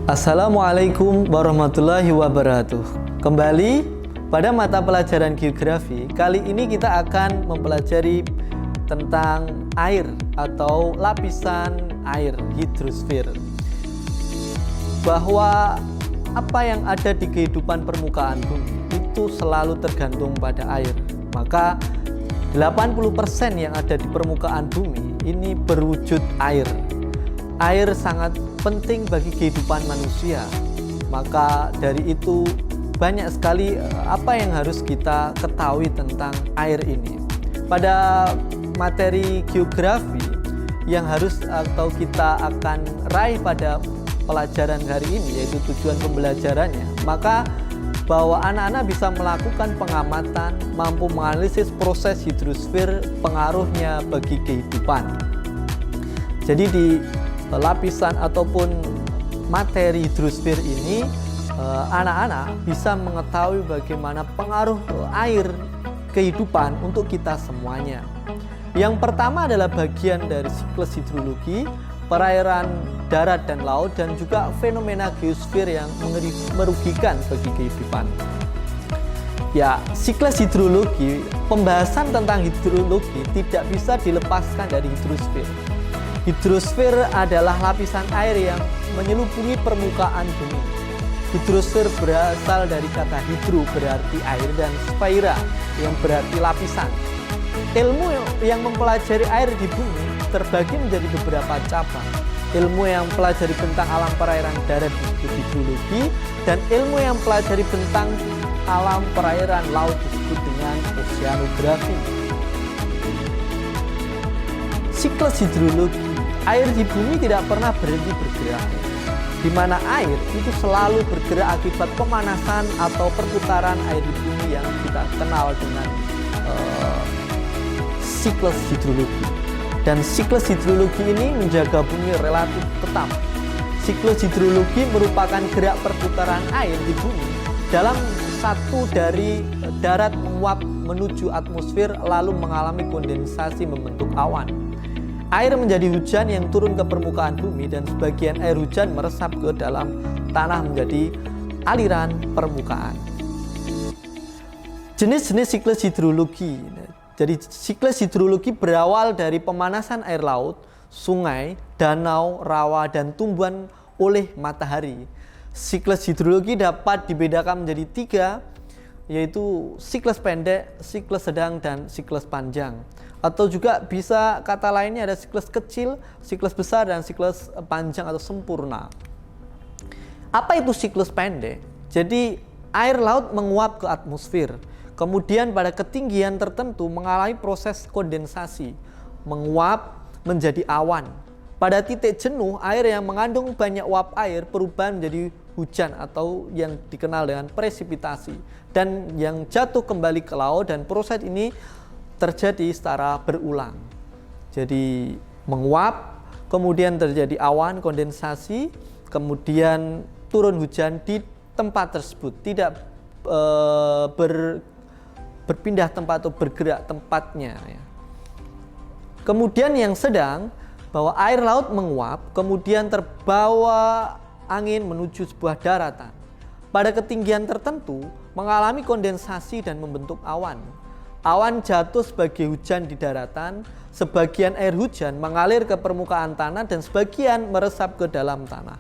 Assalamualaikum warahmatullahi wabarakatuh. Kembali pada mata pelajaran geografi. Kali ini kita akan mempelajari tentang air atau lapisan air hidrosfer. Bahwa apa yang ada di kehidupan permukaan bumi itu selalu tergantung pada air. Maka 80% yang ada di permukaan bumi ini berwujud air. Air sangat penting bagi kehidupan manusia. Maka dari itu banyak sekali apa yang harus kita ketahui tentang air ini. Pada materi geografi yang harus atau kita akan raih pada pelajaran hari ini, yaitu tujuan pembelajarannya, maka bahwa anak-anak bisa melakukan pengamatan, mampu menganalisis proses hidrosfer, pengaruhnya bagi kehidupan. Jadi di lapisan ataupun materi hidrosfer ini anak-anak bisa mengetahui bagaimana pengaruh air kehidupan untuk kita semuanya. Yang pertama adalah bagian dari siklus hidrologi, perairan darat dan laut, dan juga fenomena geosfer yang merugikan bagi kehidupan. Ya, siklus hidrologi, pembahasan tentang hidrologi tidak bisa dilepaskan dari hidrosfer. Hidrosfer adalah lapisan air yang menyelubungi permukaan bumi. Hidrosfer berasal dari kata hidro berarti air dan sfera yang berarti lapisan. Ilmu yang mempelajari air di bumi terbagi menjadi beberapa cabang. Ilmu yang mempelajari tentang alam perairan darat disebut hidrologi, dan ilmu yang mempelajari tentang alam perairan laut disebut dengan oceanografi. Siklus hidrologi, air di bumi tidak pernah berhenti bergerak, di mana air itu selalu bergerak akibat pemanasan atau perputaran air di bumi yang kita kenal dengan siklus hidrologi. Dan siklus hidrologi ini menjaga bumi relatif tetap. Siklus hidrologi merupakan gerak perputaran air di bumi dalam satu dari darat menguap menuju atmosfer lalu mengalami kondensasi membentuk awan. Air menjadi hujan yang turun ke permukaan bumi, dan sebagian air hujan meresap ke dalam tanah menjadi aliran permukaan. Jenis-jenis siklus hidrologi. Jadi siklus hidrologi berawal dari pemanasan air laut, sungai, danau, rawa, dan tumbuhan oleh matahari. Siklus hidrologi dapat dibedakan menjadi 3, yaitu siklus pendek, siklus sedang, dan siklus panjang. Atau juga bisa kata lainnya ada siklus kecil, siklus besar, dan siklus panjang atau sempurna. Apa itu siklus pendek? Jadi air laut menguap ke atmosfer, kemudian pada ketinggian tertentu mengalami proses kondensasi, menguap menjadi awan. Pada titik jenuh, air yang mengandung banyak uap air perubahan menjadi hujan atau yang dikenal dengan presipitasi, dan yang jatuh kembali ke laut, dan proses ini terjadi secara berulang. Jadi menguap, kemudian terjadi awan, kondensasi, kemudian turun hujan di tempat tersebut, tidak berpindah tempat atau bergerak tempatnya. Kemudian yang sedang, bahwa air laut menguap, kemudian terbawa angin menuju sebuah daratan. Pada ketinggian tertentu mengalami kondensasi dan membentuk awan. Awan jatuh sebagai hujan di daratan, sebagian air hujan mengalir ke permukaan tanah dan sebagian meresap ke dalam tanah.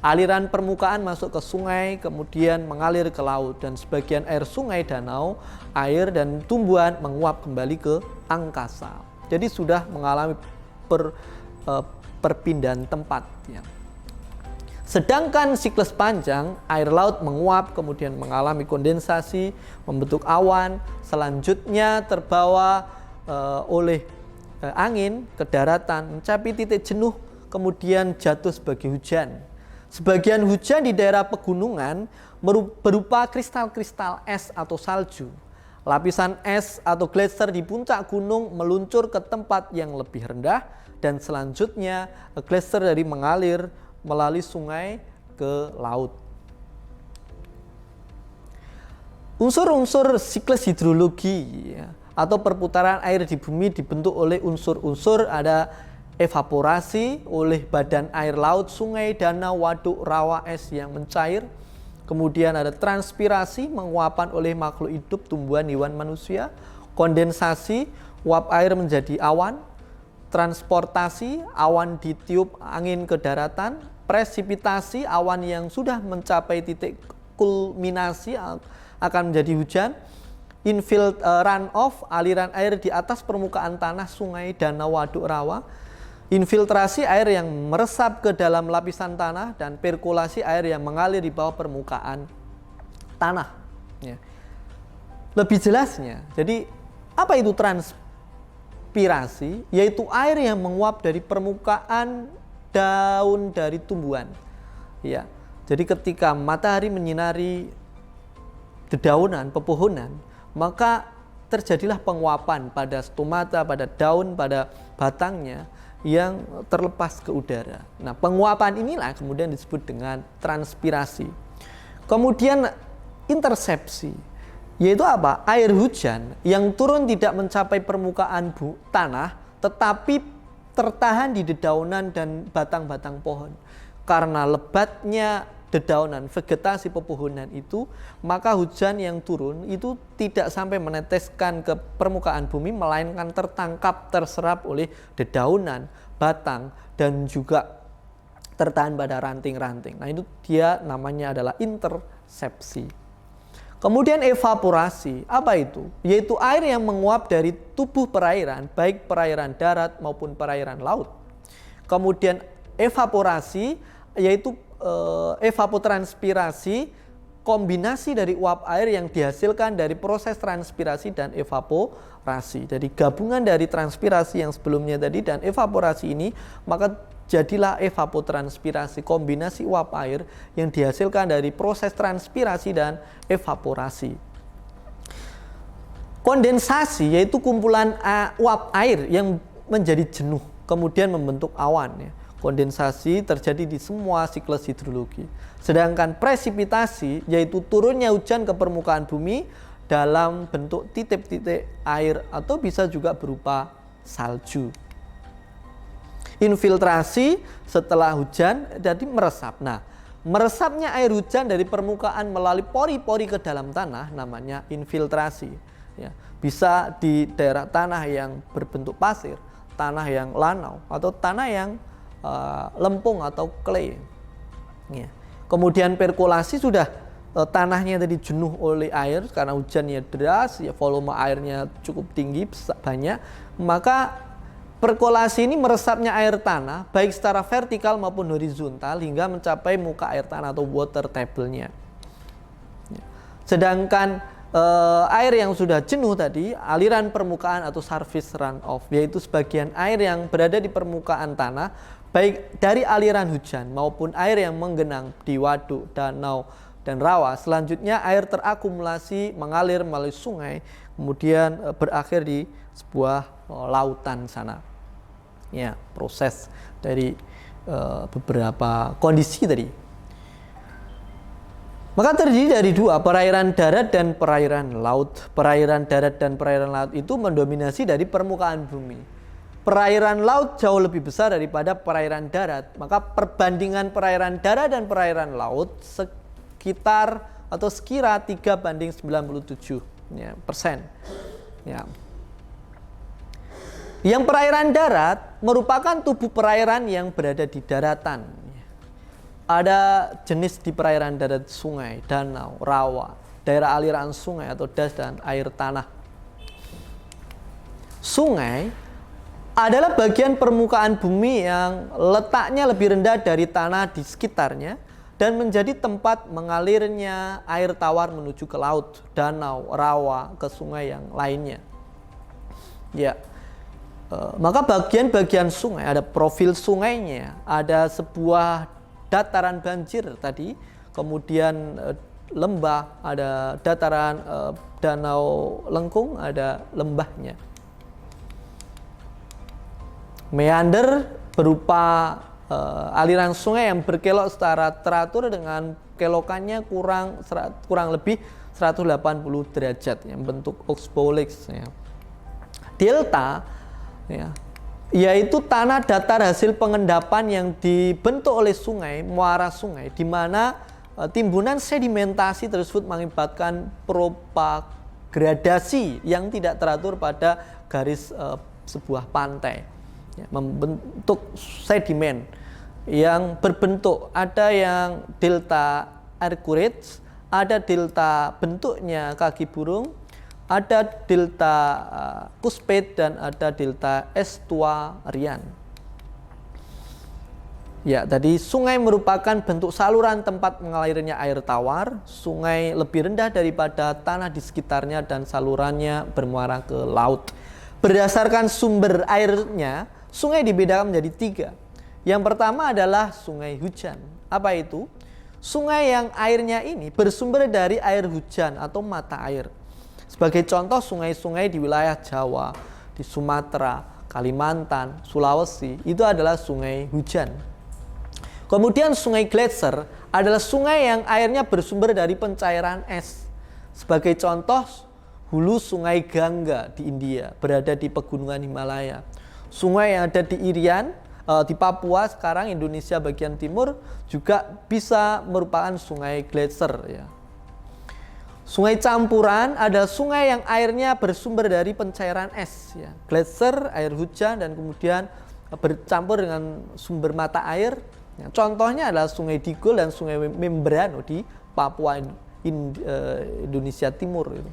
Aliran permukaan masuk ke sungai, kemudian mengalir ke laut, dan sebagian air sungai, danau, air, dan tumbuhan menguap kembali ke angkasa. Jadi sudah mengalami perpindahan tempat. Sedangkan siklus panjang, air laut menguap, kemudian mengalami kondensasi, membentuk awan, selanjutnya terbawa oleh angin ke daratan, mencapai titik jenuh, kemudian jatuh sebagai hujan. Sebagian hujan di daerah pegunungan berupa kristal-kristal es atau salju. Lapisan es atau gletser di puncak gunung meluncur ke tempat yang lebih rendah dan selanjutnya gletser dari mengalir melalui sungai ke laut. Unsur-unsur siklus hidrologi atau perputaran air di bumi dibentuk oleh unsur-unsur ada evaporasi oleh badan air laut, sungai, danau, waduk, rawa, es yang mencair. Kemudian ada transpirasi, menguapan oleh makhluk hidup, tumbuhan, hewan, manusia. Kondensasi, uap air menjadi awan. Transportasi, awan ditiup angin ke daratan. Presipitasi, awan yang sudah mencapai titik kulminasi akan menjadi hujan. Runoff, aliran air di atas permukaan tanah, sungai, danau, waduk, rawa. Infiltrasi, air yang meresap ke dalam lapisan tanah, dan perkolasi, air yang mengalir di bawah permukaan tanah. Lebih jelasnya, jadi apa itu transpirasi? Yaitu air yang menguap dari permukaan daun dari tumbuhan. Ya, jadi ketika matahari menyinari dedaunan, pepohonan, maka terjadilah penguapan pada stomata, pada daun, pada batangnya yang terlepas ke udara. Nah, penguapan inilah kemudian disebut dengan transpirasi. Kemudian intersepsi, yaitu apa? Air hujan yang turun tidak mencapai permukaan tanah, tetapi tertahan di dedaunan dan batang-batang pohon. Karena lebatnya dedaunan, vegetasi pepohonan itu, maka hujan yang turun itu tidak sampai meneteskan ke permukaan bumi, melainkan tertangkap, terserap oleh dedaunan, batang, dan juga tertahan pada ranting-ranting. Nah, itu dia namanya adalah intersepsi. Kemudian evaporasi, apa itu? Yaitu air yang menguap dari tubuh perairan, baik perairan darat maupun perairan laut. Kemudian evaporasi, yaitu evapotranspirasi, kombinasi dari uap air yang dihasilkan dari proses transpirasi dan evaporasi. Jadi gabungan dari transpirasi yang sebelumnya tadi dan evaporasi ini, maka jadilah evapotranspirasi, kombinasi uap air yang dihasilkan dari proses transpirasi dan evaporasi. Kondensasi, yaitu kumpulan uap air yang menjadi jenuh kemudian membentuk awan. Kondensasi terjadi di semua siklus hidrologi. Sedangkan presipitasi, yaitu turunnya hujan ke permukaan bumi dalam bentuk titik-titik air atau bisa juga berupa salju. Infiltrasi, setelah hujan jadi meresap. Nah, meresapnya air hujan dari permukaan melalui pori-pori ke dalam tanah namanya infiltrasi. Ya, bisa di daerah tanah yang berbentuk pasir, tanah yang lanau, atau tanah yang lempung atau clay. Ya. Kemudian perkolasi, sudah tanahnya tadi jenuh oleh air karena hujannya deras, ya, volume airnya cukup tinggi, banyak, maka perkolasi ini meresapnya air tanah baik secara vertikal maupun horizontal hingga mencapai muka air tanah atau water table-nya. Ya. Sedangkan air yang sudah jenuh tadi, aliran permukaan atau surface runoff, yaitu sebagian air yang berada di permukaan tanah baik dari aliran hujan maupun air yang menggenang di waduk, danau, dan rawa. Selanjutnya air terakumulasi mengalir melalui sungai, kemudian berakhir di sebuah lautan sana. Ya, proses dari beberapa kondisi tadi. Maka terdiri dari dua, perairan darat dan perairan laut. Perairan darat dan perairan laut itu mendominasi dari permukaan bumi. Perairan laut jauh lebih besar daripada perairan darat. Maka perbandingan perairan darat dan perairan laut sekitar atau sekira 3:97 ya, persen. Ya. Yang perairan darat merupakan tubuh perairan yang berada di daratan. Ada jenis di perairan darat sungai, danau, rawa, daerah aliran sungai atau das dan air tanah. Sungai adalah bagian permukaan bumi yang letaknya lebih rendah dari tanah di sekitarnya dan menjadi tempat mengalirnya air tawar menuju ke laut, danau, rawa, ke sungai yang lainnya. Ya, maka bagian-bagian sungai, ada profil sungainya, ada sebuah dataran banjir tadi, kemudian lembah, ada dataran danau lengkung, ada lembahnya. Meander berupa aliran sungai yang berkelok secara teratur dengan kelokannya kurang lebih 180 derajat yang bentuk oxbolex ya. Delta ya, yaitu tanah datar hasil pengendapan yang dibentuk oleh sungai, muara sungai, di mana timbunan sedimentasi tersebut mengakibatkan propagradasi yang tidak teratur pada garis sebuah pantai. Ya, membentuk sedimen yang berbentuk, ada yang delta Arcuettes, ada delta bentuknya kaki burung, ada delta Cuspid, dan ada delta Estuarian. Ya, tadi sungai merupakan bentuk saluran tempat mengalirnya air tawar. Sungai lebih rendah daripada tanah di sekitarnya dan salurannya bermuara ke laut. Berdasarkan sumber airnya, sungai dibedakan menjadi 3. Yang pertama adalah sungai hujan. Apa itu? Sungai yang airnya ini bersumber dari air hujan atau mata air. Sebagai contoh, sungai-sungai di wilayah Jawa, di Sumatera, Kalimantan, Sulawesi, itu adalah sungai hujan. Kemudian sungai gletser adalah sungai yang airnya bersumber dari pencairan es. Sebagai contoh, hulu sungai Gangga di India, berada di pegunungan Himalaya. Sungai yang ada di Irian, di Papua sekarang, Indonesia bagian timur, juga bisa merupakan sungai gletser ya. Sungai campuran adalah sungai yang airnya bersumber dari pencairan es ya. Gletser, air hujan, dan kemudian bercampur dengan sumber mata air ya. Contohnya adalah sungai Digul dan sungai Membrano di Papua Indonesia Timur itu.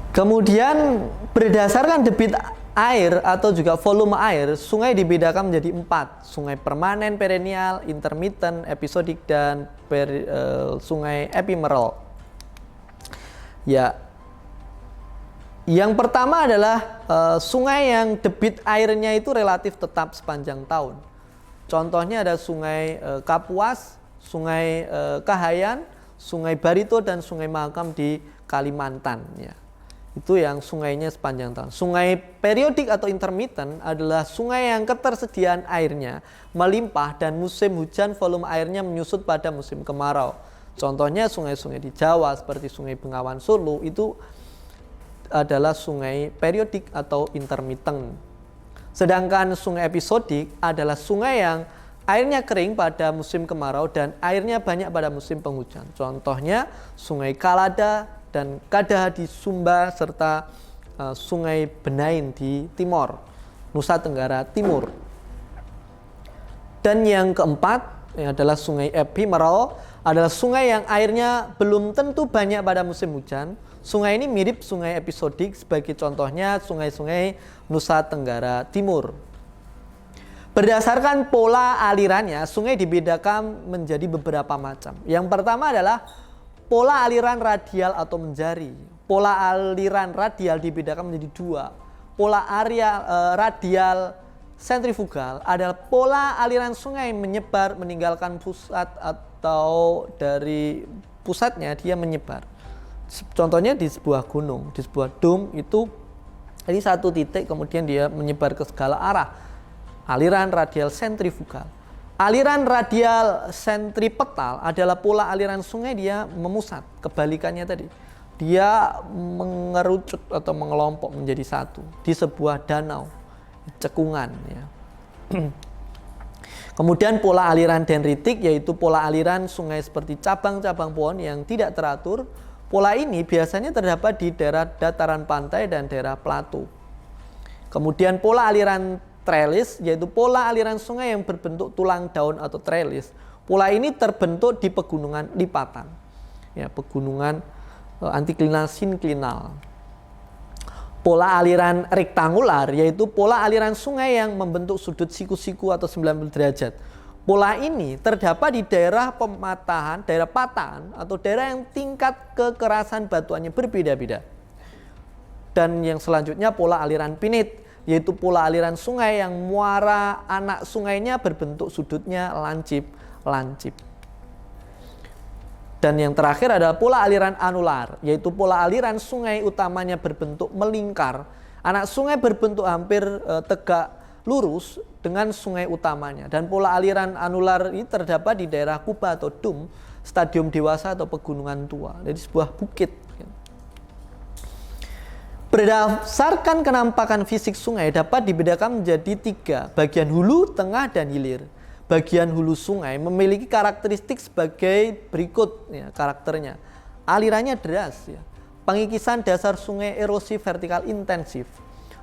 Kemudian berdasarkan debit air atau juga volume air, sungai dibedakan menjadi 4. Sungai permanen, perennial, intermittent, episodik, dan sungai ephemeral. Ya, yang pertama adalah sungai yang debit airnya itu relatif tetap sepanjang tahun. Contohnya ada sungai Kapuas, sungai Kahayan, sungai Barito, dan sungai Mahakam di Kalimantan ya. Itu yang sungainya sepanjang tahun. Sungai periodik atau intermittent adalah sungai yang ketersediaan airnya melimpah dan musim hujan volume airnya menyusut pada musim kemarau. Contohnya sungai-sungai di Jawa seperti Sungai Bengawan Solo itu adalah sungai periodik atau intermittent. Sedangkan sungai episodik adalah sungai yang airnya kering pada musim kemarau dan airnya banyak pada musim penghujan. Contohnya Sungai Kalada dan Kadaha di Sumba, serta Sungai Benain di Timor, Nusa Tenggara Timur. Dan yang keempat adalah sungai ephemeral, adalah sungai yang airnya belum tentu banyak pada musim hujan. Sungai ini mirip sungai episodik, sebagai contohnya sungai-sungai Nusa Tenggara Timur. Berdasarkan pola alirannya, sungai dibedakan menjadi beberapa macam. Yang pertama adalah pola aliran radial atau menjari. Pola aliran radial dibedakan menjadi 2. Pola radial sentrifugal adalah pola aliran sungai menyebar meninggalkan pusat atau dari pusatnya dia menyebar. Contohnya di sebuah gunung, di sebuah dome itu ini satu titik kemudian dia menyebar ke segala arah. Aliran radial sentrifugal. Aliran radial sentripetal adalah pola aliran sungai dia memusat, kebalikannya tadi. Dia mengerucut atau mengelompok menjadi satu di sebuah danau, cekungan ya. Kemudian pola aliran dendritik, yaitu pola aliran sungai seperti cabang-cabang pohon yang tidak teratur. Pola ini biasanya terdapat di daerah dataran pantai dan daerah plato. Kemudian pola aliran trellis, yaitu pola aliran sungai yang berbentuk tulang daun atau trellis. Pola ini terbentuk di pegunungan lipatan, ya, pegunungan antiklinal sinklinal. pola aliran rektangular, yaitu pola aliran sungai yang membentuk sudut siku-siku atau 90 derajat. Pola ini terdapat di daerah pematahan, daerah patahan, atau daerah yang tingkat kekerasan batuannya berbeda-beda. Dan yang selanjutnya pola aliran pinit, yaitu pola aliran sungai yang muara anak sungainya berbentuk sudutnya lancip. Dan yang terakhir adalah pola aliran anular, yaitu pola aliran sungai utamanya berbentuk melingkar. Anak sungai berbentuk hampir tegak lurus dengan sungai utamanya. Dan pola aliran anular ini terdapat di daerah kuba atau dum, stadium dewasa atau pegunungan tua. Jadi sebuah bukit. Berdasarkan kenampakan fisik sungai dapat dibedakan menjadi 3, bagian hulu, tengah, dan hilir. Bagian hulu sungai memiliki karakteristik sebagai berikut ya, karakternya. Alirannya deras, ya. Pengikisan dasar sungai erosi vertikal intensif,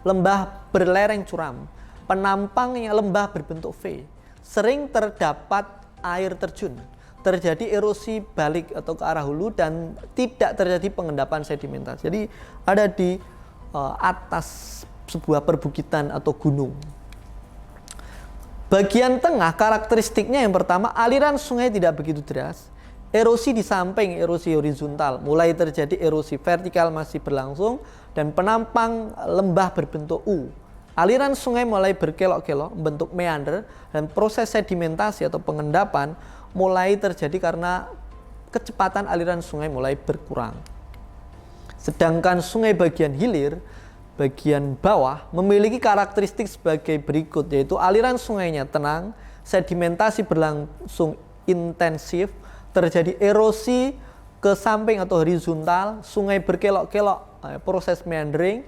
lembah berlereng curam, penampang yang lembah berbentuk V, sering terdapat air terjun, terjadi erosi balik atau ke arah hulu dan tidak terjadi pengendapan sedimentasi. Jadi ada di atas sebuah perbukitan atau gunung. Bagian tengah karakteristiknya yang pertama, aliran sungai tidak begitu deras. Erosi di samping, erosi horizontal, mulai terjadi erosi vertikal masih berlangsung dan penampang lembah berbentuk U. Aliran sungai mulai berkelok-kelok, membentuk meander dan proses sedimentasi atau pengendapan mulai terjadi karena kecepatan aliran sungai mulai berkurang. Sedangkan sungai bagian hilir, bagian bawah memiliki karakteristik sebagai berikut, yaitu aliran sungainya tenang, sedimentasi berlangsung intensif, terjadi erosi ke samping atau horizontal, sungai berkelok-kelok, proses meandering,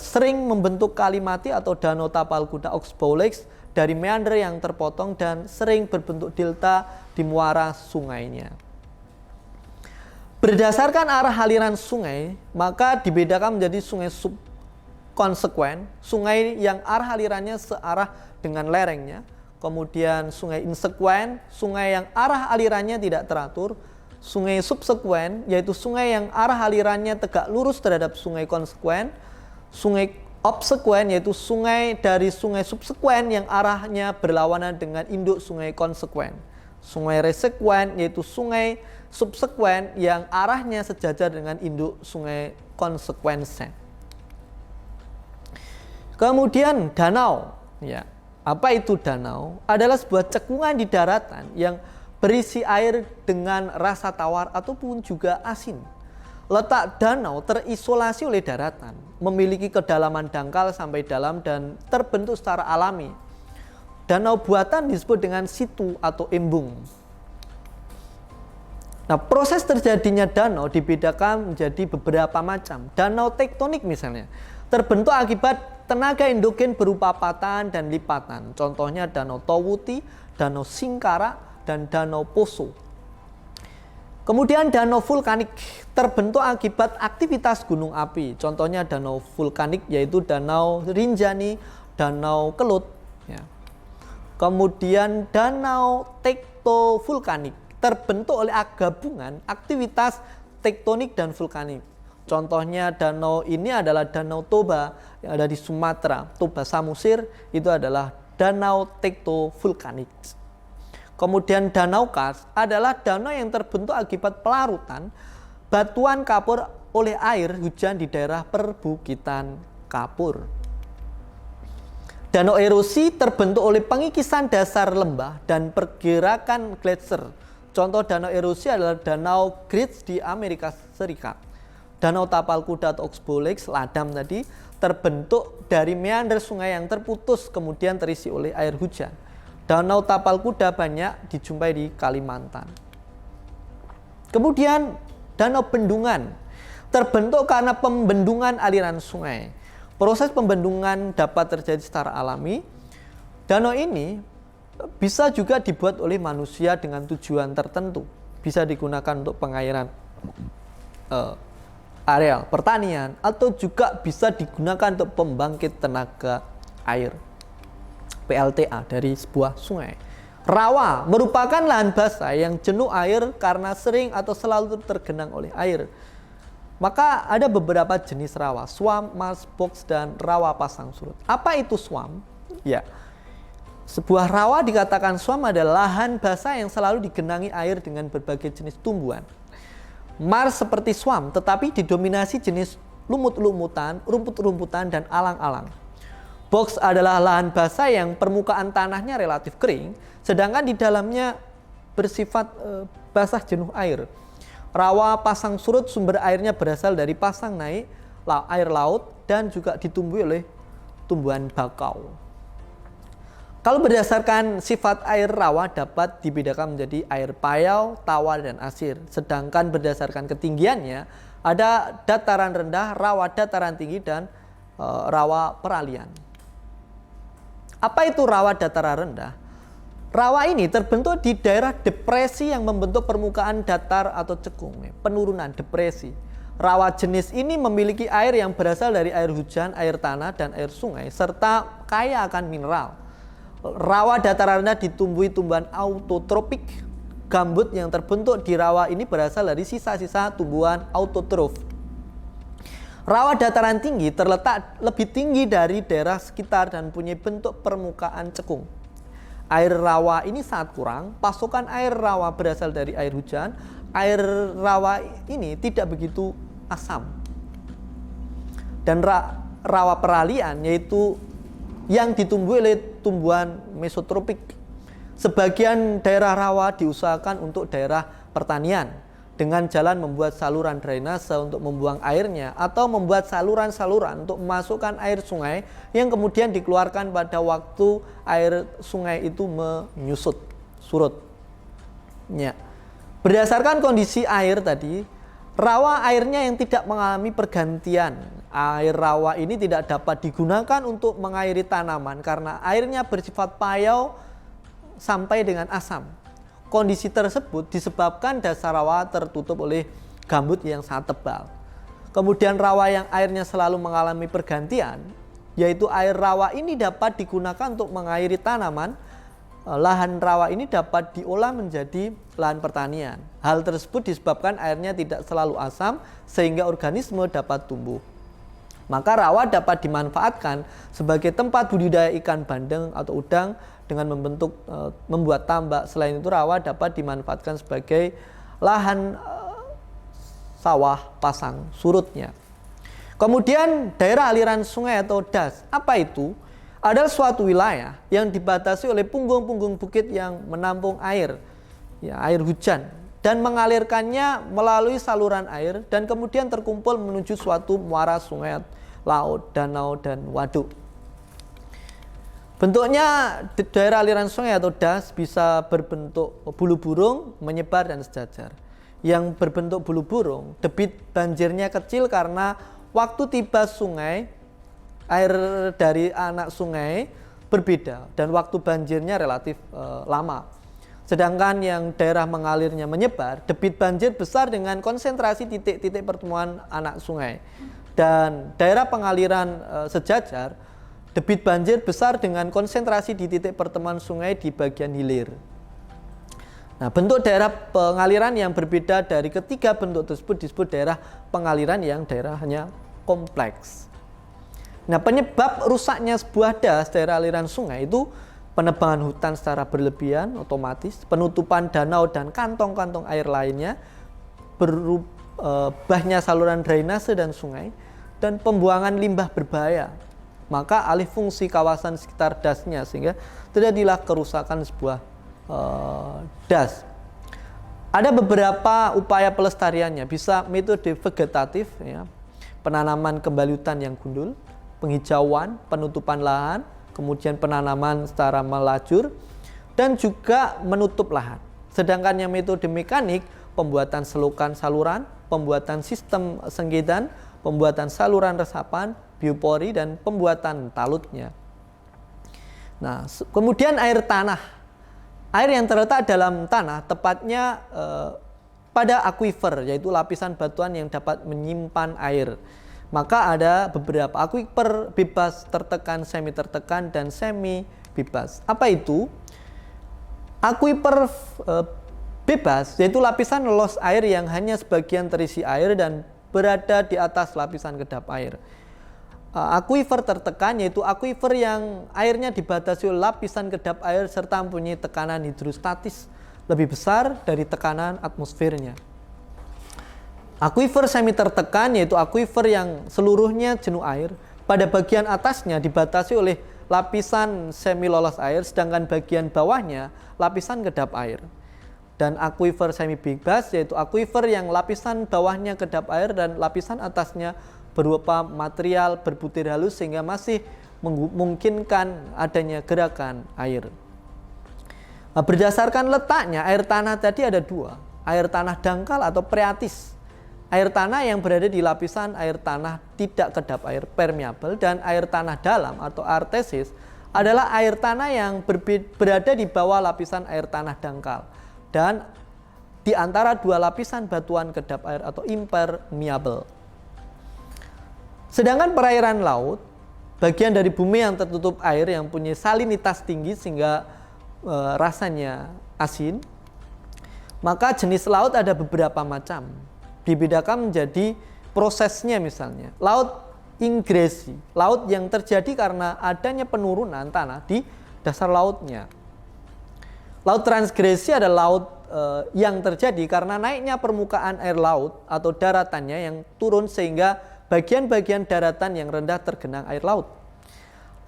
sering membentuk kali mati atau danau tapal kuda Oxbow Lakes dari meander yang terpotong dan sering berbentuk delta di muara sungainya. Berdasarkan arah aliran sungai, maka dibedakan menjadi sungai subkonsekuen, sungai yang arah alirannya searah dengan lerengnya. Kemudian sungai insekuen, sungai yang arah alirannya tidak teratur. Sungai subsekuen, yaitu sungai yang arah alirannya tegak lurus terhadap sungai konsekuen. Sungai obsekuen, yaitu sungai dari sungai subsekuen yang arahnya berlawanan dengan induk sungai konsekuen. Sungai resekuen, yaitu sungai subsekuen yang arahnya sejajar dengan induk sungai konsekuensen. Kemudian danau, ya. Apa itu danau? Adalah sebuah cekungan di daratan yang berisi air dengan rasa tawar ataupun juga asin. Letak danau terisolasi oleh daratan, memiliki kedalaman dangkal sampai dalam dan terbentuk secara alami. Danau buatan disebut dengan situ atau embung. Nah, proses terjadinya danau dibedakan menjadi beberapa macam. Danau tektonik misalnya, terbentuk akibat tenaga endogen berupa patahan dan lipatan. Contohnya Danau Towuti, Danau Singkara, dan Danau Poso. Kemudian danau vulkanik terbentuk akibat aktivitas gunung api. Contohnya danau vulkanik yaitu Danau Rinjani, Danau Kelut. Ya. Kemudian danau tektovulkanik terbentuk oleh gabungan aktivitas tektonik dan vulkanik. Contohnya danau ini adalah Danau Toba yang ada di Sumatera. Toba Samosir itu adalah danau tektovulkanik. Kemudian Danau Kars adalah danau yang terbentuk akibat pelarutan batuan kapur oleh air hujan di daerah perbukitan kapur. Danau erosi terbentuk oleh pengikisan dasar lembah dan pergerakan gletser. Contoh danau erosi adalah Danau Gritz di Amerika Serikat. Danau Tapal Kuda atau Oxbow Lakes, Ladam tadi, terbentuk dari meander sungai yang terputus kemudian terisi oleh air hujan. Danau Tapal Kuda banyak dijumpai di Kalimantan. Kemudian danau bendungan terbentuk karena pembendungan aliran sungai. Proses pembendungan dapat terjadi secara alami. Danau ini bisa juga dibuat oleh manusia dengan tujuan tertentu. Bisa digunakan untuk pengairan areal pertanian atau juga bisa digunakan untuk pembangkit tenaga air. PLTA dari sebuah sungai. Rawa merupakan lahan basah yang jenuh air karena sering atau selalu tergenang oleh air. Maka ada beberapa jenis rawa, swamp, marsh, box, dan rawa pasang surut. Apa itu swamp? Ya, sebuah rawa dikatakan swamp adalah lahan basah yang selalu digenangi air dengan berbagai jenis tumbuhan. Marsh seperti swamp, tetapi didominasi jenis lumut-lumutan, rumput-rumputan, dan alang-alang. Box adalah lahan basah yang permukaan tanahnya relatif kering, sedangkan di dalamnya bersifat basah jenuh air. Rawa pasang surut sumber airnya berasal dari pasang naik air laut dan juga ditumbuhi oleh tumbuhan bakau. Kalau berdasarkan sifat air rawa dapat dibedakan menjadi air payau, tawar, dan asir. Sedangkan berdasarkan ketinggiannya ada dataran rendah, rawa dataran tinggi, dan rawa peralihan. Apa itu rawa dataran rendah? Rawa ini terbentuk di daerah depresi yang membentuk permukaan datar atau cekung, penurunan depresi. Rawa jenis ini memiliki air yang berasal dari air hujan, air tanah, dan air sungai, serta kaya akan mineral. Rawa dataran rendah ditumbuhi tumbuhan autotropik. Gambut yang terbentuk di rawa ini berasal dari sisa-sisa tumbuhan autotrof. Rawa dataran tinggi terletak lebih tinggi dari daerah sekitar dan punya bentuk permukaan cekung. Air rawa ini sangat kurang, pasokan air rawa berasal dari air hujan. Air rawa ini tidak begitu asam. Dan rawa peralihan yaitu yang ditumbuhi oleh tumbuhan mesotropik. Sebagian daerah rawa diusahakan untuk daerah pertanian dengan jalan membuat saluran drainase untuk membuang airnya atau membuat saluran-saluran untuk memasukkan air sungai yang kemudian dikeluarkan pada waktu air sungai itu menyusut, surut. Ya. Berdasarkan kondisi air tadi, rawa airnya yang tidak mengalami pergantian. Air rawa ini tidak dapat digunakan untuk mengairi tanaman karena airnya bersifat payau sampai dengan asam. Kondisi tersebut disebabkan dasar rawa tertutup oleh gambut yang sangat tebal. Kemudian rawa yang airnya selalu mengalami pergantian, yaitu air rawa ini dapat digunakan untuk mengairi tanaman. Lahan rawa ini dapat diolah menjadi lahan pertanian. Hal tersebut disebabkan airnya tidak selalu asam sehingga organisme dapat tumbuh. Maka rawa dapat dimanfaatkan sebagai tempat budidaya ikan bandeng atau udang dengan membuat tambak. Selain itu rawa dapat dimanfaatkan sebagai lahan sawah pasang surutnya. Kemudian daerah aliran sungai atau das. Apa itu? Adalah suatu wilayah yang dibatasi oleh punggung-punggung bukit yang menampung air, ya, air hujan, dan mengalirkannya melalui saluran air dan kemudian terkumpul menuju suatu muara sungai, laut, danau, dan waduk. Bentuknya daerah aliran sungai atau das bisa berbentuk bulu burung, menyebar, dan sejajar. Yang berbentuk bulu burung, debit banjirnya kecil karena waktu tiba sungai, air dari anak sungai berbeda dan waktu banjirnya relatif lama. Sedangkan yang daerah mengalirnya menyebar, debit banjir besar dengan konsentrasi titik-titik pertemuan anak sungai. Dan daerah pengaliran sejajar, debit banjir besar dengan konsentrasi di titik pertemuan sungai di bagian hilir. Nah, bentuk daerah pengaliran yang berbeda dari ketiga bentuk tersebut disebut daerah pengaliran yang daerahnya kompleks. Nah, penyebab rusaknya sebuah das daerah aliran sungai itu penebangan hutan secara berlebihan otomatis, penutupan danau dan kantong-kantong air lainnya, berubahnya saluran drainase dan sungai, dan pembuangan limbah berbahaya. Maka alih fungsi kawasan sekitar dasnya sehingga terjadilah kerusakan sebuah das. Ada beberapa upaya pelestariannya, bisa metode vegetatif, ya, penanaman kembali hutan yang gundul, penghijauan, penutupan lahan, kemudian penanaman secara melajur, dan juga menutup lahan. Sedangkan yang metode mekanik, pembuatan selokan saluran, pembuatan sistem sengketan, pembuatan saluran resapan, biopori, dan pembuatan talutnya. Nah, kemudian air tanah. Air yang terletak dalam tanah, tepatnya pada aquifer, yaitu lapisan batuan yang dapat menyimpan air. Maka ada beberapa aquifer bebas tertekan, semi tertekan, dan semi bebas. Apa itu? Aquifer bebas yaitu lapisan loss air yang hanya sebagian terisi air dan berada di atas lapisan kedap air. Akuifer tertekan yaitu akuifer yang airnya dibatasi oleh lapisan kedap air serta mempunyai tekanan hidrostatis lebih besar dari tekanan atmosfernya. Akuifer semi tertekan yaitu akuifer yang seluruhnya jenuh air, pada bagian atasnya dibatasi oleh lapisan semi lolos air, sedangkan bagian bawahnya lapisan kedap air. Dan akuifer semi bebas yaitu akuifer yang lapisan bawahnya kedap air dan lapisan atasnya berupa material berbutir halus sehingga masih memungkinkan adanya gerakan air. Berdasarkan letaknya, air tanah tadi ada dua, air tanah dangkal atau phreatis. Air tanah yang berada di lapisan air tanah tidak kedap air permeable, dan air tanah dalam atau artesis adalah air tanah yang berada di bawah lapisan air tanah dangkal dan di antara dua lapisan batuan kedap air atau impermeable. Sedangkan perairan laut, bagian dari bumi yang tertutup air yang punya salinitas tinggi sehingga rasanya asin, maka jenis laut ada beberapa macam. Dibedakan menjadi prosesnya, misalnya laut ingresi, laut yang terjadi karena adanya penurunan tanah di dasar lautnya. Laut transgresi adalah laut yang terjadi karena naiknya permukaan air laut atau daratannya yang turun sehingga bagian-bagian daratan yang rendah tergenang air laut.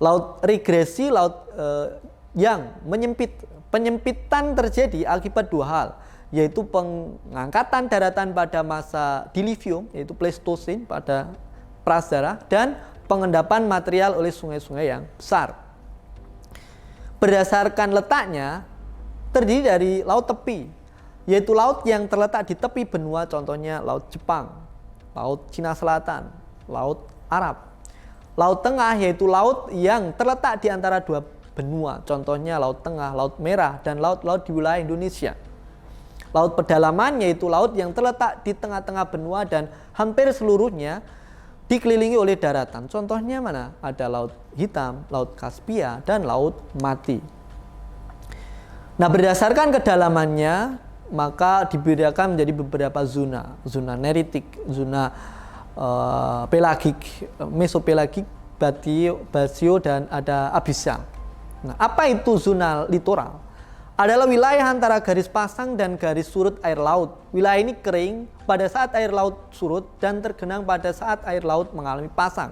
Laut regresi, laut yang menyempit. Penyempitan terjadi akibat dua hal, yaitu pengangkatan daratan pada masa Diluvium, yaitu Pleistocene pada prasejarah, dan pengendapan material oleh sungai-sungai yang besar. Berdasarkan letaknya, terdiri dari laut tepi, yaitu laut yang terletak di tepi benua, contohnya Laut Jepang, Laut Cina Selatan, Laut Arab. Laut Tengah yaitu laut yang terletak di antara dua benua, contohnya Laut Tengah, Laut Merah, dan laut-laut di wilayah Indonesia. Laut pedalaman yaitu laut yang terletak di tengah-tengah benua dan hampir seluruhnya dikelilingi oleh daratan. Contohnya mana? Ada Laut Hitam, Laut Kaspia, dan Laut Mati. Nah, berdasarkan kedalamannya, maka dibedakan menjadi beberapa zona. Zona neritik, zona pelagik, mesopelagik, basio, dan ada abyssal. Nah, apa itu zona litoral? Adalah wilayah antara garis pasang dan garis surut air laut. Wilayah ini kering pada saat air laut surut dan tergenang pada saat air laut mengalami pasang.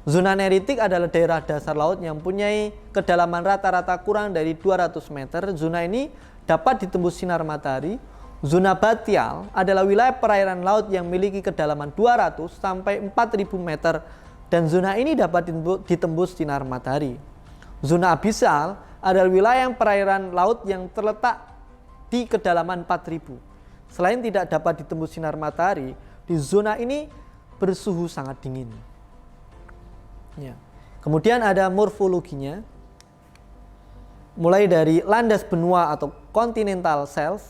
Zona neritik adalah daerah dasar laut yang mempunyai kedalaman rata-rata kurang dari 200 meter. Zona ini dapat ditembus sinar matahari. Zona batial adalah wilayah perairan laut yang memiliki kedalaman 200 sampai 4.000 meter dan zona ini dapat ditembus sinar matahari. Zona abyssal adalah wilayah perairan laut yang terletak di kedalaman 4.000. Selain tidak dapat ditembus sinar matahari, di zona ini bersuhu sangat dingin. Ya. Kemudian ada morfologinya, mulai dari landas benua atau continental shelf,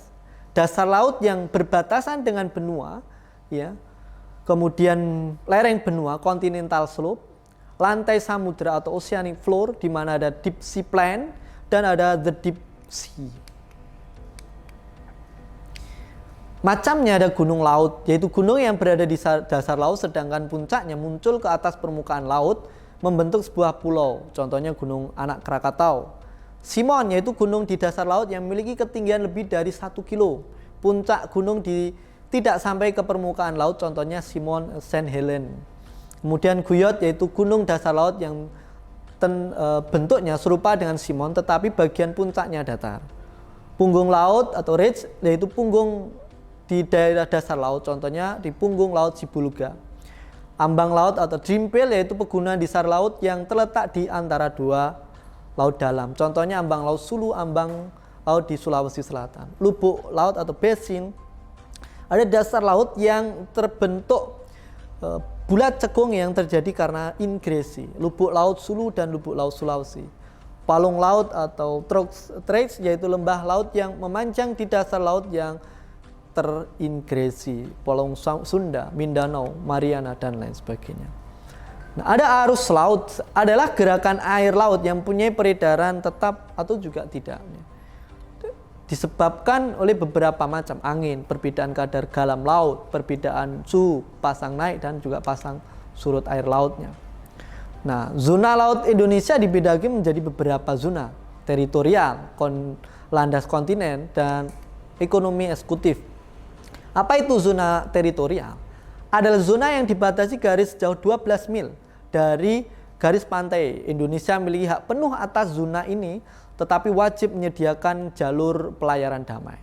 dasar laut yang berbatasan dengan benua, ya. Kemudian lereng benua continental slope, lantai samudra atau oceanic floor di mana ada deep sea plain dan ada the deep sea. Macamnya ada gunung laut, yaitu gunung yang berada di dasar laut sedangkan puncaknya muncul ke atas permukaan laut membentuk sebuah pulau, contohnya Gunung Anak Krakatau. Simon yaitu gunung di dasar laut yang memiliki ketinggian lebih dari 1 kilo. Puncak gunung tidak sampai ke permukaan laut, contohnya Simon Saint Helen. Kemudian Guyot yaitu gunung dasar laut yang bentuknya serupa dengan Simon tetapi bagian puncaknya datar. Punggung laut atau ridge yaitu punggung di daerah dasar laut, contohnya di punggung laut Sibulga. Ambang laut atau drimpel yaitu pegunungan di dasar laut yang terletak di antara dua laut dalam, contohnya ambang laut Sulu, ambang laut di Sulawesi Selatan. Lubuk laut atau basin ada dasar laut yang terbentuk bulat cekung yang terjadi karena ingresi, lubuk laut Sulu dan lubuk laut Sulawesi. Palung laut atau tracts yaitu lembah laut yang memanjang di dasar laut yang teringresi, Palung Sunda, Mindanao, Mariana, dan lain sebagainya. Nah, ada arus laut adalah gerakan air laut yang mempunyai peredaran tetap atau juga tidak. disebabkan oleh beberapa macam angin, perbedaan kadar garam laut, perbedaan suhu pasang naik dan juga pasang surut air lautnya. Nah, zona laut Indonesia dibagi menjadi beberapa zona: teritorial, landas kontinen, dan ekonomi eksekutif. Apa itu zona teritorial? Adalah zona yang dibatasi garis sejauh 12 mil dari garis pantai. Indonesia memiliki hak penuh atas zona ini, tetapi wajib menyediakan jalur pelayaran damai.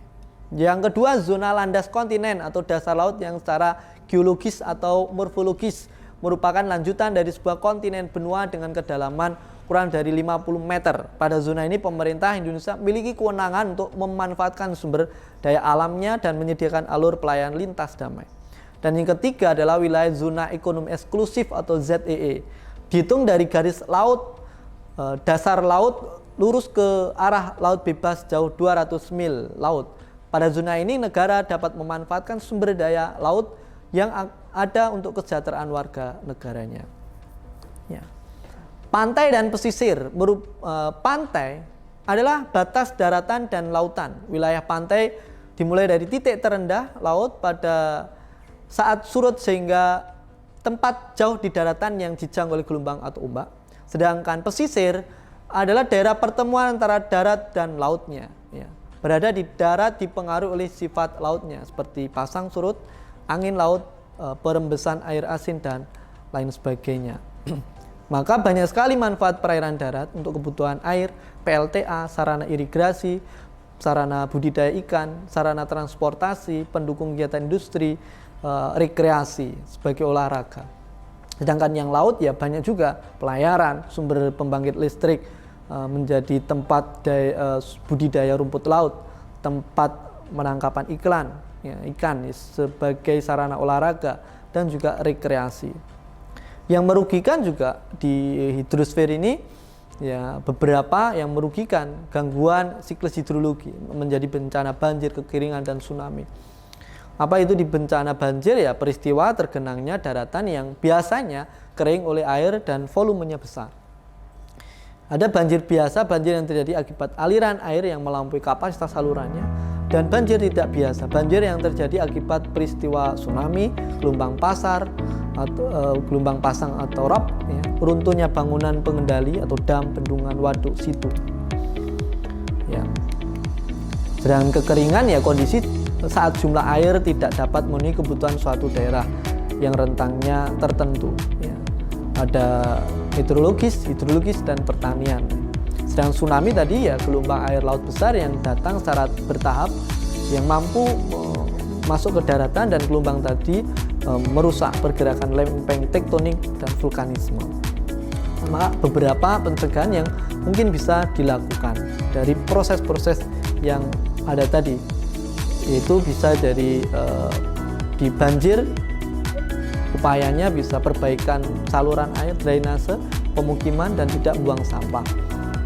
Yang kedua, zona landas kontinen atau dasar laut yang secara geologis atau morfologis merupakan lanjutan dari sebuah kontinen benua dengan kedalaman kurang dari 50 meter. Pada zona ini pemerintah Indonesia memiliki kewenangan untuk memanfaatkan sumber daya alamnya dan menyediakan alur pelayaran lintas damai. Dan yang ketiga adalah wilayah zona ekonomi eksklusif atau ZEE. Dihitung dari garis laut, dasar laut lurus ke arah laut bebas jauh 200 mil laut. Pada zona ini negara dapat memanfaatkan sumber daya laut yang ada untuk kesejahteraan warga negaranya. Ya. Pantai dan pesisir. Pantai adalah batas daratan dan lautan. Wilayah pantai dimulai dari titik terendah laut pada saat surut sehingga tempat jauh di daratan yang dijangkau oleh gelombang atau ombak. Sedangkan pesisir adalah daerah pertemuan antara darat dan lautnya. Ya. Berada di darat dipengaruhi oleh sifat lautnya seperti pasang surut, angin laut, perembesan air asin, dan lain sebagainya. Maka banyak sekali manfaat perairan darat untuk kebutuhan air, PLTA, sarana irigasi, sarana budidaya ikan, sarana transportasi, pendukung kegiatan industri, rekreasi sebagai olahraga. Sedangkan yang laut ya banyak juga pelayaran, sumber pembangkit listrik, menjadi tempat budidaya rumput laut, tempat penangkapan ikan sebagai sarana olahraga dan juga rekreasi. Yang merugikan juga di hidrosfer ini ya beberapa yang merugikan, gangguan siklus hidrologi, menjadi bencana banjir, kekeringan, dan tsunami. Apa itu di bencana banjir? Ya peristiwa tergenangnya daratan yang biasanya kering oleh air dan volumenya besar. Ada banjir biasa, banjir yang terjadi akibat aliran air yang melampaui kapasitas salurannya, dan banjir tidak biasa, banjir yang terjadi akibat peristiwa tsunami, gelombang pasang atau rob, ya, runtuhnya bangunan pengendali atau dam, bendungan, waduk, situ. Ya. Sedangkan kekeringan ya kondisi saat jumlah air tidak dapat memenuhi kebutuhan suatu daerah yang rentangnya tertentu. Ya. Ada hidrologis dan pertanian. Sedang tsunami tadi ya gelombang air laut besar yang datang secara bertahap yang mampu masuk ke daratan, dan gelombang tadi merusak pergerakan lempeng tektonik dan vulkanisme. Maka beberapa pencegahan yang mungkin bisa dilakukan dari proses-proses yang ada tadi, yaitu bisa dari di banjir, upayanya bisa perbaikan saluran air, drainase, pemukiman, dan tidak buang sampah.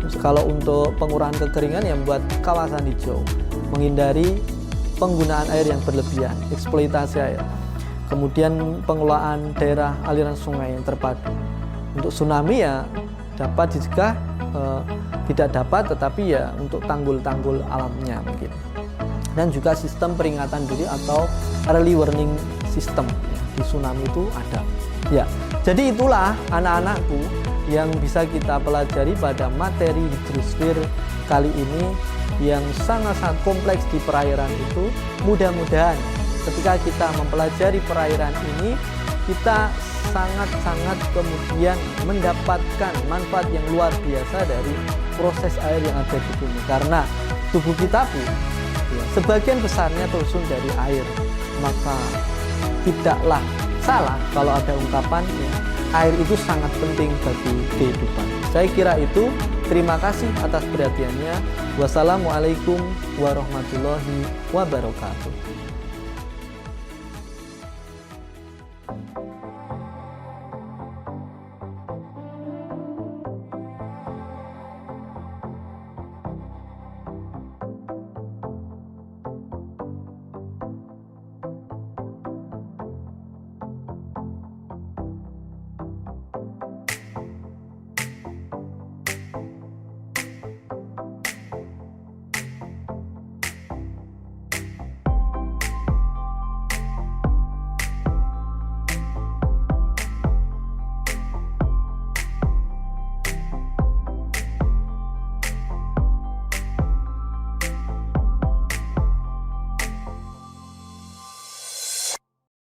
Terus kalau untuk pengurangan kekeringan yang membuat kawasan hijau, menghindari penggunaan air yang berlebihan, eksploitasi air, kemudian pengelolaan daerah aliran sungai yang terpadu. Untuk tsunami ya dapat dicegah, tidak dapat, tetapi ya untuk tanggul-tanggul alamnya mungkin. Dan juga sistem peringatan dini atau early warning system di tsunami itu ada. Ya, jadi itulah anak-anakku yang bisa kita pelajari pada materi hidrosfer kali ini yang sangat-sangat kompleks di perairan itu. Mudah-mudahan ketika kita mempelajari perairan ini, kita sangat-sangat kemudian mendapatkan manfaat yang luar biasa dari proses air yang ada di bumi. Karena tubuh kita pun ya, sebagian besarnya tersusun dari air. Maka tidaklah salah kalau ada ungkapan ya, air itu sangat penting bagi kehidupan. Saya kira itu. Terima kasih atas perhatiannya. Wassalamualaikum warahmatullahi wabarakatuh.